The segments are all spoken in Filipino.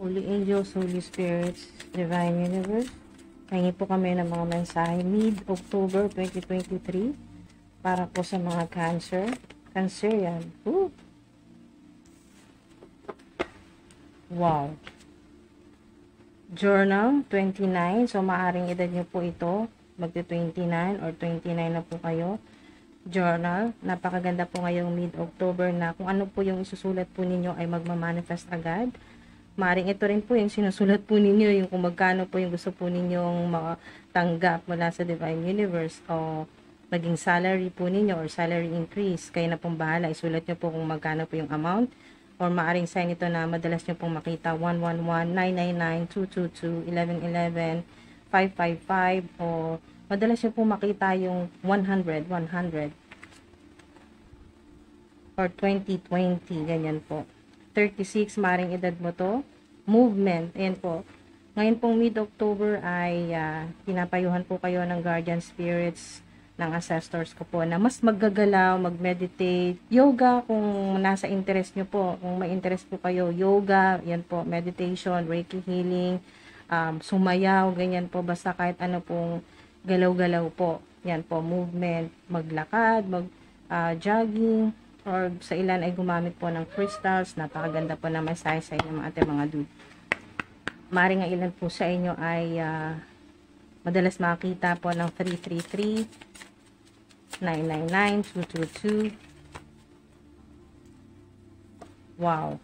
Holy Angels, Holy Spirits, Divine Universe, hingi po kami ng mga mensahe mid-October 2023 para po sa mga Cancer. Cancer yan. Woo! Wow! Journal 29, so maaring edad nyo po ito, magti-29 or 29 na po kayo. Journal, napakaganda po ngayong mid-October na kung ano po yung isusulat po ninyo ay magmamanifest agad. Maring ito rin po yung sinusulat po ninyo, yung kung magkano po yung gusto po ninyong matanggap mula sa Divine Universe o maging salary po ninyo or salary increase. Kayo na pong bahala, isulat nyo po kung magkano po yung amount or maaring sign ito na madalas nyo pong makita 111, 999, 222, 1111, 555 o madalas nyo pong makita yung 100, 100 or 2020, ganyan po. 36, maring edad mo to. Movement, ayan po. Ngayon pong mid-October ay pinapayuhan po kayo ng guardian spirits, ng ancestors ko po, na mas maggagalaw, mag-meditate, yoga kung nasa interest nyo po. Kung may interest po kayo, yoga, yan po, meditation, reiki healing, sumayaw, ganyan po, basta kahit ano pong galaw-galaw po. Yan po, movement, maglakad, jogging, or sa ilan ay gumamit po ng crystals. Napakaganda po na mensahe sa inyo mga ate, mga dude. Maring ang ilan po sa inyo ay madalas makakita po ng 333, 999, 222. Wow.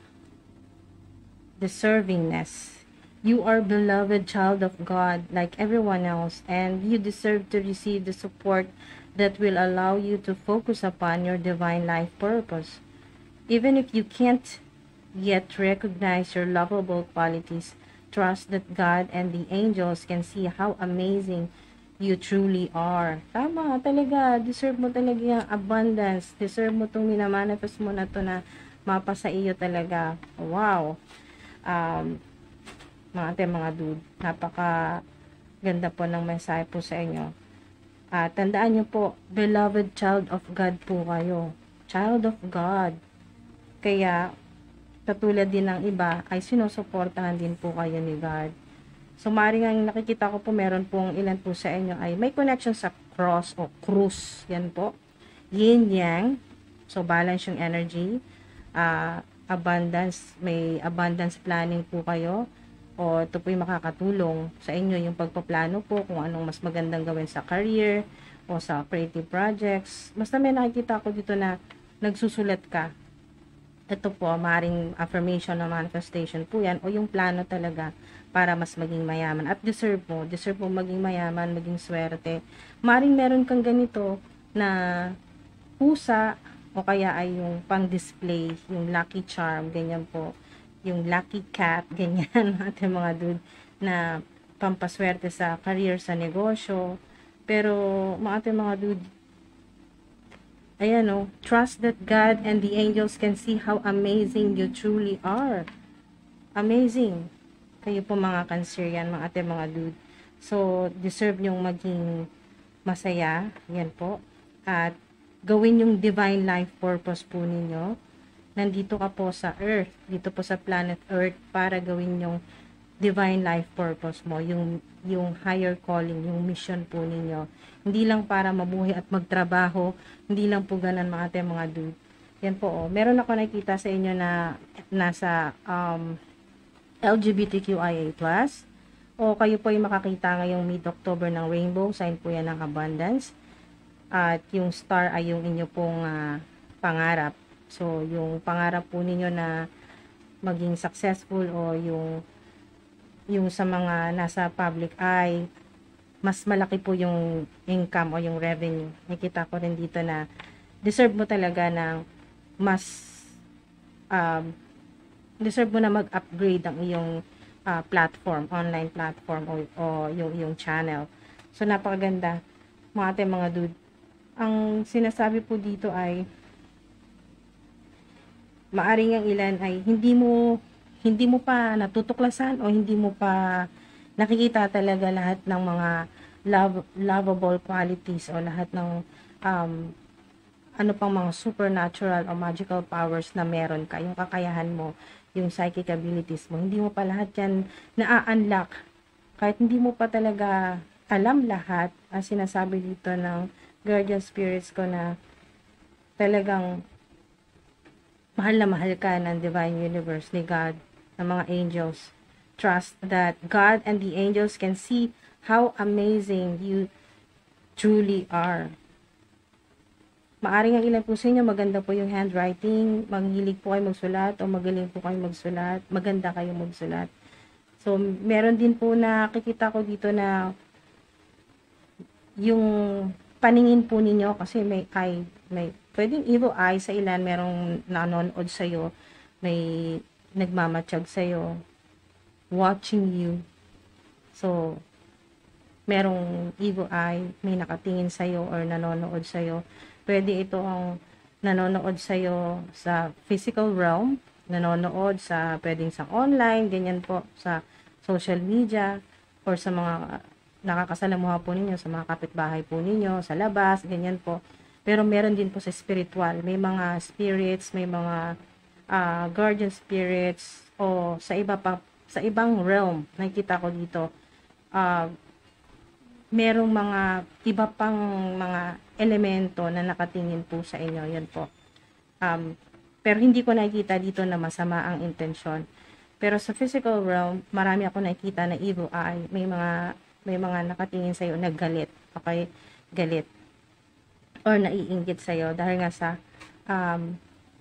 Deservingness. You are beloved child of God like everyone else, and you deserve to receive the support that will allow you to focus upon your divine life purpose. Even if you can't yet recognize your lovable qualities, trust that God and the angels can see how amazing you truly are. Tama, talaga. Deserve mo talaga yung abundance. Deserve mo itong minamanifest mo na to na mapasa iyo talaga. Wow. Mga ate, mga dude, napaka ganda po ng mensahe po sa inyo. Tandaan nyo po, beloved child of God po kayo. Child of God. Kaya, katulad din ng iba, ay sinusuportahan din po kayo ni God. So, maaaring ang nakikita ko po, meron pong ilan po sa inyo ay may connection sa cross o cruise. Yan po. Yin, yang. So, balance yung energy. Abundance. May abundance planning po kayo. O ito po yung makakatulong sa inyo, yung pagpaplano po kung anong mas magandang gawin sa career o sa creative projects. Basta may nakikita ko dito na nagsusulat ka. Ito po, maaaring affirmation na manifestation po yan o yung plano talaga para mas maging mayaman. At deserve mo maging mayaman, maging swerte. Maaaring meron kang ganito na pusa o kaya ay yung pang-display, yung lucky charm, ganyan po. Yung lucky cat, ganyan, ating mga dude, na pampaswerte sa career, sa negosyo. Pero, mga ating mga dude, ayan o, trust that God and the angels can see how amazing you truly are. Amazing. Kayo po mga Cancer yan, mga ating mga dude. So, deserve nyong maging masaya, yan po. At, gawin yung divine life purpose po ninyo. Nandito ka po sa Earth, dito po sa planet Earth, para gawin yung divine life purpose mo, yung higher calling, yung mission po ninyo. Hindi lang para mabuhay at magtrabaho, hindi lang po ganun mga ate, mga dude. Yan po, oh. Meron ako nakita sa inyo na nasa LGBTQIA+, o kayo po yung makakita ngayong mid-October ng rainbow, sign po yan ng abundance. At yung star ay yung inyo pong pangarap. So, yung pangarap po ninyo na maging successful o yung sa mga nasa public eye, mas malaki po yung income o yung revenue. Nakita ko rin dito na deserve mo talaga ng deserve mo na mag-upgrade ang iyong platform, online platform o yung channel. So, napakaganda. Mga ate, mga dude. Ang sinasabi po dito ay maaring ang ilan ay hindi mo pa natutuklasan o hindi mo pa nakikita talaga lahat ng mga lovable qualities o lahat ng ano pang mga supernatural o magical powers na meron ka, yung kakayahan mo yung psychic abilities mo. Hindi mo pa lahat yan na-unlock. Kahit hindi mo pa talaga alam lahat, ang sinasabi dito ng guardian spirits ko na talagang mahal na mahal ka ng divine universe, ni God, ng mga angels. Trust that God and the angels can see how amazing you truly are. Maaring ang ilan po sa inyo, maganda po yung handwriting, maghilig po kayo magsulat, o magaling po kayo magsulat, maganda kayo magsulat. So, meron din po na nakikita ko dito na yung paningin po ninyo, kasi may eye, may pwedeng evil eye sa ilan, merong nanonood sa'yo, may nagmamatsyag sa'yo, watching you. So, merong evil eye, may nakatingin sa'yo or nanonood sa'yo. Pwede ito ang nanonood sa'yo sa physical realm, nanonood sa, pwedeng sa online, ganyan po, sa social media, or sa mga nakakasalamuha po ninyo, sa mga kapitbahay po ninyo, sa labas, ganyan po. Pero meron din po sa spiritual, may mga spirits, may mga guardian spirits, o sa iba pa, sa ibang realm, nakikita ko dito, merong mga iba pang mga elemento na nakatingin po sa inyo, yan po. Pero hindi ko nakikita dito na masama ang intensyon. Pero sa physical realm, marami ako nakikita na evil eye, may mga nakatingin sa iyo na galit, okay? Galit. Or naiinggit sa iyo dahil nga sa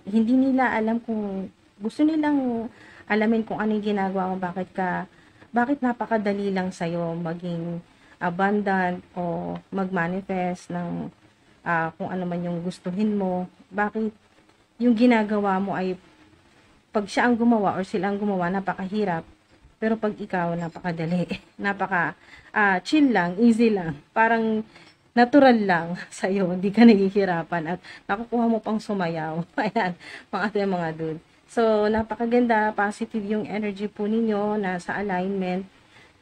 hindi nila alam kung gusto nilang alamin kung anong ginagawa mo, bakit napakadali lang sa iyo maging abundant o mag-manifest ng kung ano man yung gustuhin mo. Bakit yung ginagawa mo ay pag siya ang gumawa or sila ang gumawa, napakahirap. Pero pag ikaw, napakadali. Chill lang, easy lang. Parang natural lang sa'yo. Hindi ka naghihirapan at nakukuha mo pang sumayaw. Ayan, mga dude. So, napakaganda. Positive yung energy po ninyo na sa alignment.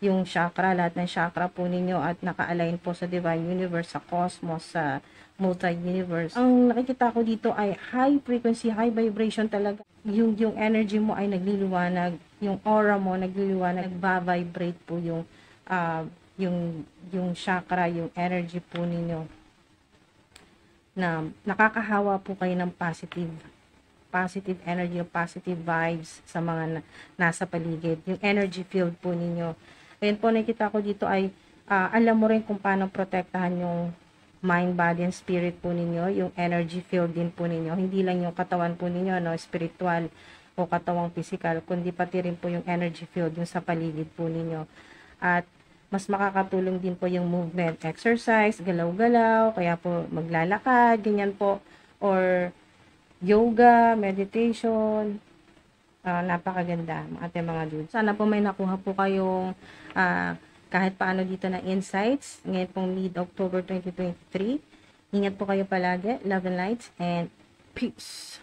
Yung chakra, lahat ng chakra po ninyo at naka-align po sa divine universe, sa cosmos, sa multi-universe. Ang nakikita ko dito ay high frequency, high vibration talaga. Yung energy mo ay nagliliwanag, yung aura mo nagliliwanag, nagba-vibrate po yung chakra, yung energy po ninyo. Na nakakahawa po kayo ng positive energy, positive vibes sa mga nasa paligid. Yung energy field po ninyo. Ayun po, nakita ko dito ay alam mo rin kung paano protektahan yung mind, body, and spirit po ninyo, yung energy field din po ninyo. Hindi lang yung katawan po ninyo, no, spiritual o katawang physical, kundi pati rin po yung energy field, yung sa paligid po ninyo. At mas makakatulong din po yung movement, exercise, galaw-galaw, kaya po maglalakad, ganyan po, or yoga, meditation, napakaganda, ating mga dudes. Sana po may nakuha po kayong kahit paano dito na insights. Ngayon pong mid-October 2023. Ingat po kayo palagi. Love and light and peace.